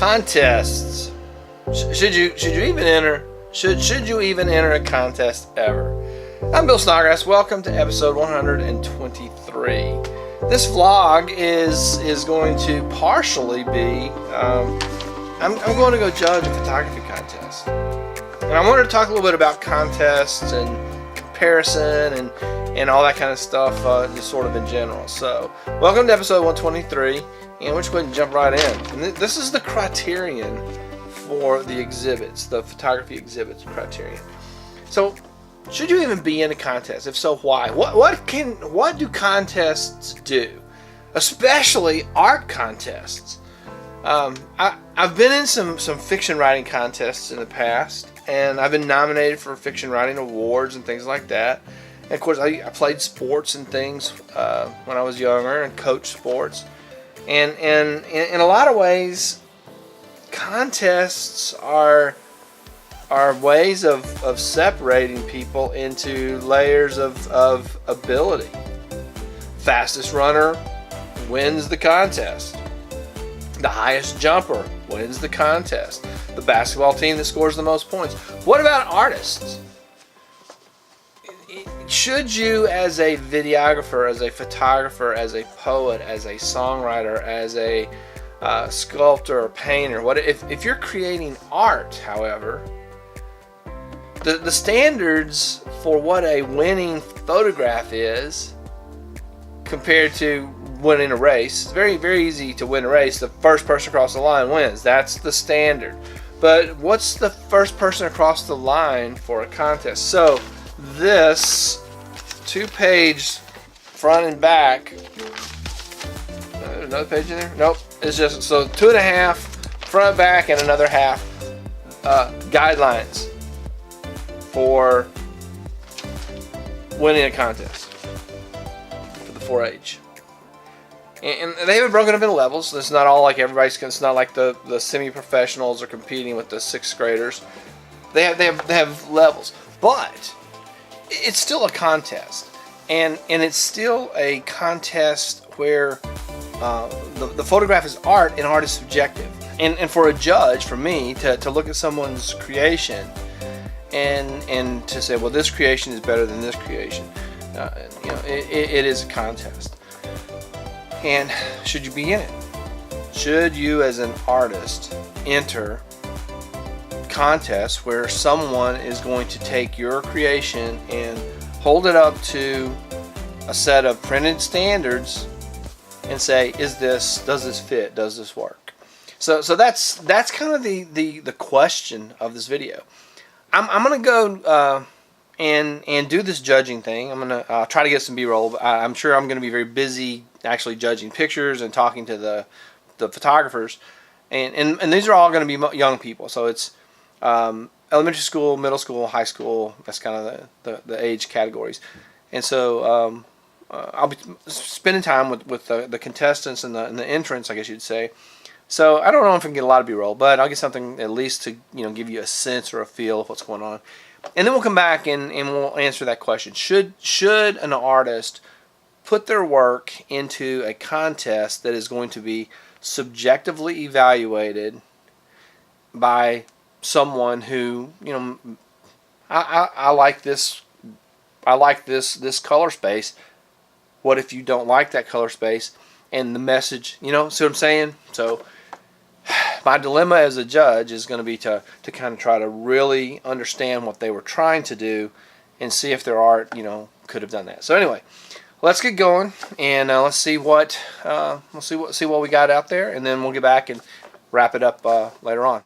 Contests. Should you even enter? Should you even enter a contest ever? I'm Bill Snodgrass. Welcome to episode 123. This vlog is going to partially be. I'm going to go judge a photography contest, and I wanted to talk a little bit about contests and comparison and all that kind of stuff, just sort of in general. So, welcome to episode 123, and we're just going to jump right in. And this is the criterion for the exhibits, the photography exhibits criterion. So, should you even be in a contest? If so, why? What do contests do? Especially art contests. I've been in some fiction writing contests in the past, and I've been nominated for fiction writing awards and things like that. And of course, I played sports and things when I was younger and coached sports. And in a lot of ways, contests are ways of separating people into layers of ability. Fastest runner wins the contest. The highest jumper wins the contest. The basketball team that scores the most points. What about artists? Should you, as a videographer, as a photographer, as a poet, as a songwriter, as a sculptor or painter, if you're creating art, however, the standards for what a winning photograph is compared to winning a race, it's very, very easy to win a race. The first person across the line wins. That's the standard. But what's the first person across the line for a contest? So this 2-page front and back, another page in there? Nope. It's just, so 2.5 front, back, and another half guidelines for winning a contest for the 4-H. And they have it broken up into levels. So it's not all like everybody's. It's not like the semi-professionals are competing with the 6th graders. They have levels, but it's still a contest, and it's still a contest where the photograph is art and art is subjective. And for a judge, for me, to look at someone's creation and to say, well, this creation is better than this creation, it is a contest. And should you be in it? Should you, as an artist, enter contests where someone is going to take your creation and hold it up to a set of printed standards and say, does this fit? Does this work? So that's kind of the question of this video. I'm gonna go and do this judging thing. I'm gonna try to get some B-roll. I'm sure I'm gonna be very busy actually judging pictures and talking to the photographers, and these are all going to be young people. So it's elementary school, middle school, high school. That's kind of the age categories. And so I'll be spending time with the contestants and the entrants, I guess you'd say. So I don't know if I can get a lot of B-roll, but I'll get something at least to give you a sense or a feel of what's going on. And then we'll come back and we'll answer that question. Should an artist put their work into a contest that is going to be subjectively evaluated by someone who, I like this color space. What if you don't like that color space and the message, see what I'm saying? So my dilemma as a judge is going to be to kind of try to really understand what they were trying to do and see if their art, could have done that. So anyway, let's get going, and let's see what we got out there, and then we'll get back and wrap it up later on.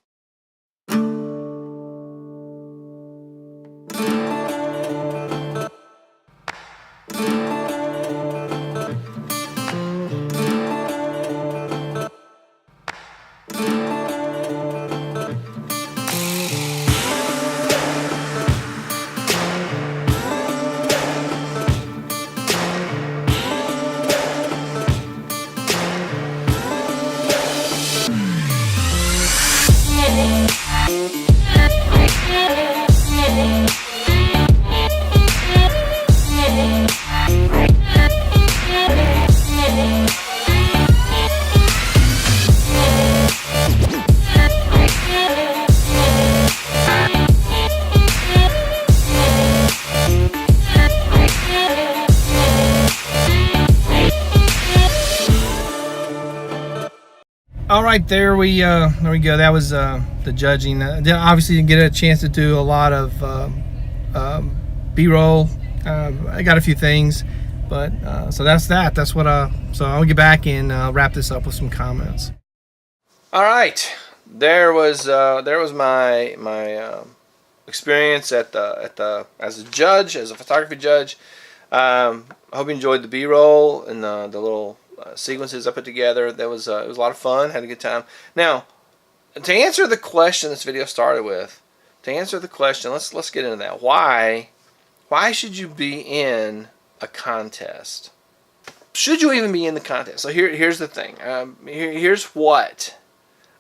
right, there we go. That was the judging. Obviously, didn't get a chance to do a lot of B-roll. I got a few things, but so that's that. That's what. So I'll get back and wrap this up with some comments. All right, there was my experience at the as a judge, as a photography judge. I hope you enjoyed the B-roll and the little sequences I put together. That was it was a lot of fun. Had a good time. Now, to answer the question this video started with, let's get into that. Why should you be in a contest? Should you even be in the contest? So here's the thing. Here's what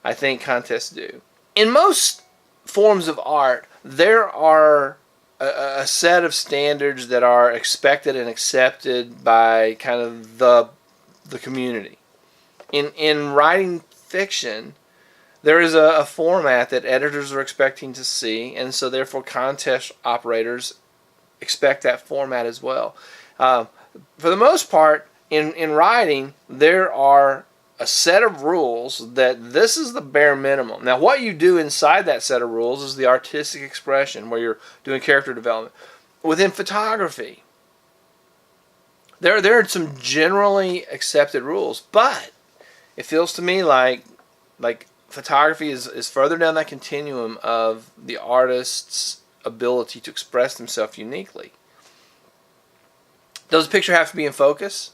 I think contests do. In most forms of art, there are a set of standards that are expected and accepted by kind of the community. In writing fiction, there is a format that editors are expecting to see, and so therefore contest operators expect that format as well. For the most part, in writing, there are a set of rules that this is the bare minimum. Now, what you do inside that set of rules is the artistic expression, where you're doing character development. Within photography, there are some generally accepted rules, but it feels to me like photography is further down that continuum of the artist's ability to express themselves uniquely. Does the picture have to be in focus?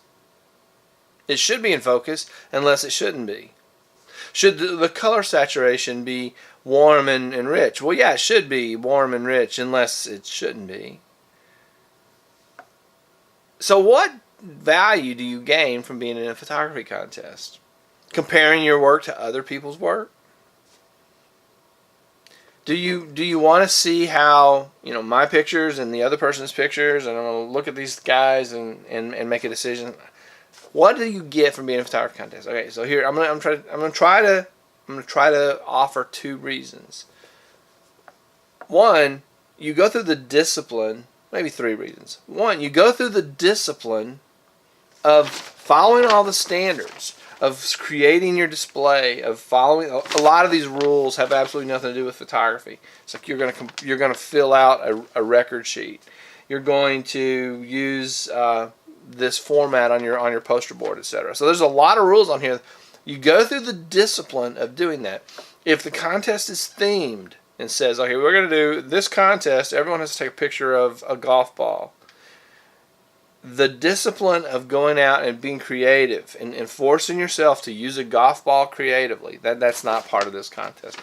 It should be in focus, unless it shouldn't be. Should the color saturation be warm and rich? Well, yeah, it should be warm and rich, unless it shouldn't be. So what value do you gain from being in a photography contest? Comparing your work to other people's work? Do you want to see how, my pictures and the other person's pictures, and I'm going to look at these guys and make a decision? What do you get from being in a photography contest? Okay, so here I'm gonna try to offer two reasons. One, you go through the discipline, maybe three reasons. One, you go through the discipline of following all the standards, of creating your display, of following. A lot of these rules have absolutely nothing to do with photography. It's like you're gonna fill out a record sheet. You're going to use this format on your poster board, etc. So there's a lot of rules on here. You go through the discipline of doing that. If the contest is themed and says, okay, we're going to do this contest, everyone has to take a picture of a golf ball. The discipline of going out and being creative and forcing yourself to use a golf ball creatively, that's not part of this contest.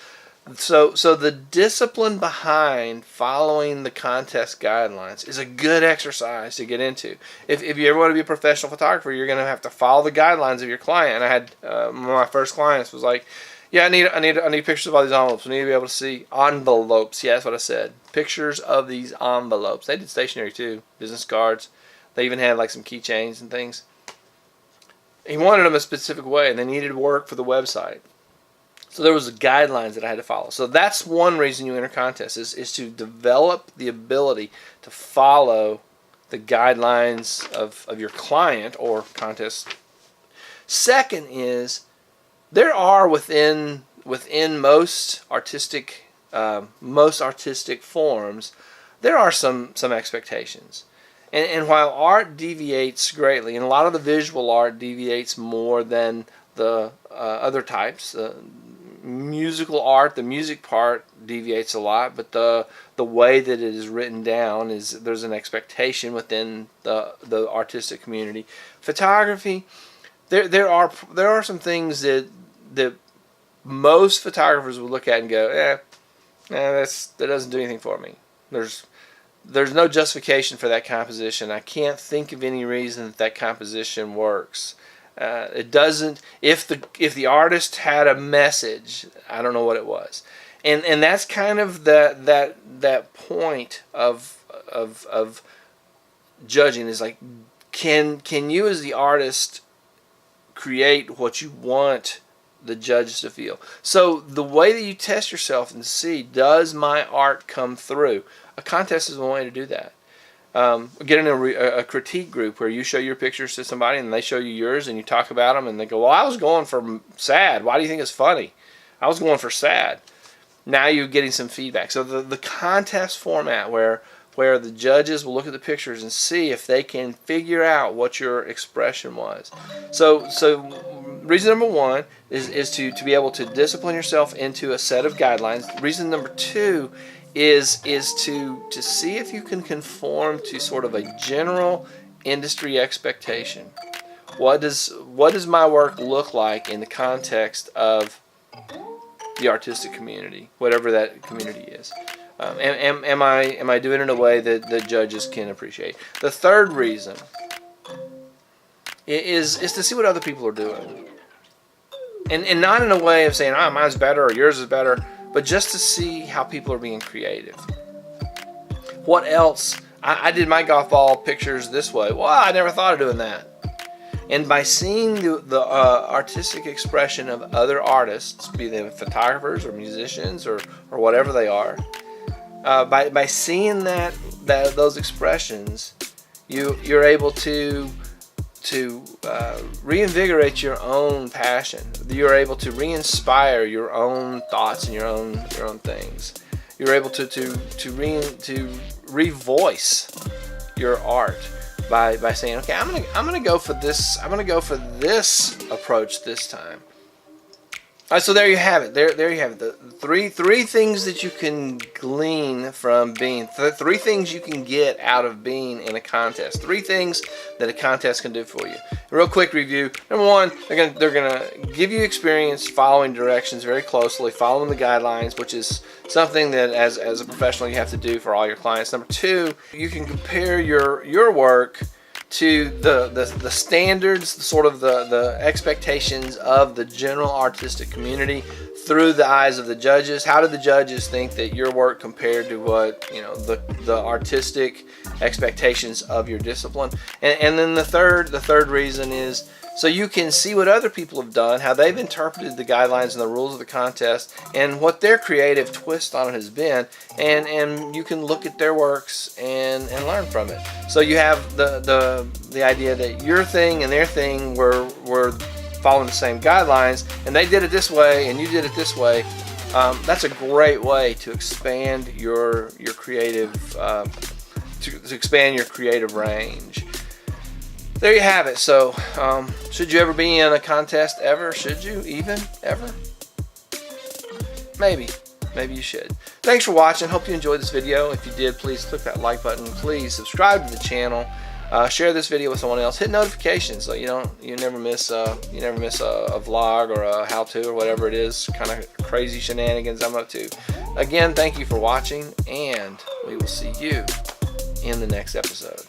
So the discipline behind following the contest guidelines is a good exercise to get into. If you ever want to be a professional photographer, you're going to have to follow the guidelines of your client. And I had one of my first clients was like, yeah, I need pictures of all these envelopes. We need to be able to see envelopes. Yeah, that's what I said. Pictures of these envelopes. They did stationery too, business cards. They even had like some keychains and things. He wanted them a specific way, and they needed work for the website. So there was guidelines that I had to follow. So that's one reason you enter contests is to develop the ability to follow the guidelines of your client or contest. Second is there are within most artistic forms, there are some expectations. And while art deviates greatly, and a lot of the visual art deviates more than the other types, musical art, the music part deviates a lot, but the way that it is written down is there's an expectation within the artistic community. Photography, there are some things that most photographers would look at and go, that doesn't do anything for me. There's no justification for that composition. I can't think of any reason that composition works. It doesn't. If the artist had a message, I don't know what it was, and that's kind of that point of judging is like, can you as the artist create what you want the judges to feel? So the way that you test yourself and see, does my art come through? A contest is one way to do that. get in a critique group where you show your pictures to somebody and they show you yours and you talk about them and they go, well, I was going for sad. Why do you think it's funny? I was going for sad. Now you're getting some feedback. So the contest format where the judges will look at the pictures and see if they can figure out what your expression was. So reason number one is to be able to discipline yourself into a set of guidelines. Reason number two is to see if you can conform to sort of a general industry expectation. What does my work look like in the context of the artistic community, whatever that community is? Am I doing it in a way that the judges can appreciate? The third reason is to see what other people are doing, and not in a way of saying, oh, mine's better or yours is better, but just to see how people are being creative. What else? I did my golf ball pictures this way. Well, I never thought of doing that. And by seeing the artistic expression of other artists, be they photographers or musicians or whatever they are, by seeing those expressions, you're able to reinvigorate your own passion. You're able to re-inspire your own thoughts and your own things. You're able to revoice your art by saying, okay, I'm gonna go for this. I'm gonna go for this approach this time. All right, so there you have it. There you have it. The three things that you can glean from being. Three things you can get out of being in a contest. Three things that a contest can do for you. A real quick review. Number one, they're gonna give you experience following directions very closely, following the guidelines, which is something that as a professional you have to do for all your clients. Number two, you can compare your work to the standards, sort of the expectations of the general artistic community through the eyes of the judges. How do the judges think that your work compared to what, you know, the artistic expectations of your discipline? And then the third reason is so you can see what other people have done, how they've interpreted the guidelines and the rules of the contest, and what their creative twist on it has been, and you can look at their works and learn from it. So you have the idea that your thing and their thing were following the same guidelines, and they did it this way and you did it this way. That's a great way to expand your creative to expand your creative range. There you have it. So, should you ever be in a contest ever? Should you even ever? Maybe you should. Thanks for watching. Hope you enjoyed this video. If you did, please click that like button. Please subscribe to the channel. Share this video with someone else. Hit notifications so you never miss a vlog or a how-to or whatever it is, kind of crazy shenanigans I'm up to. Again, thank you for watching, and we will see you in the next episode.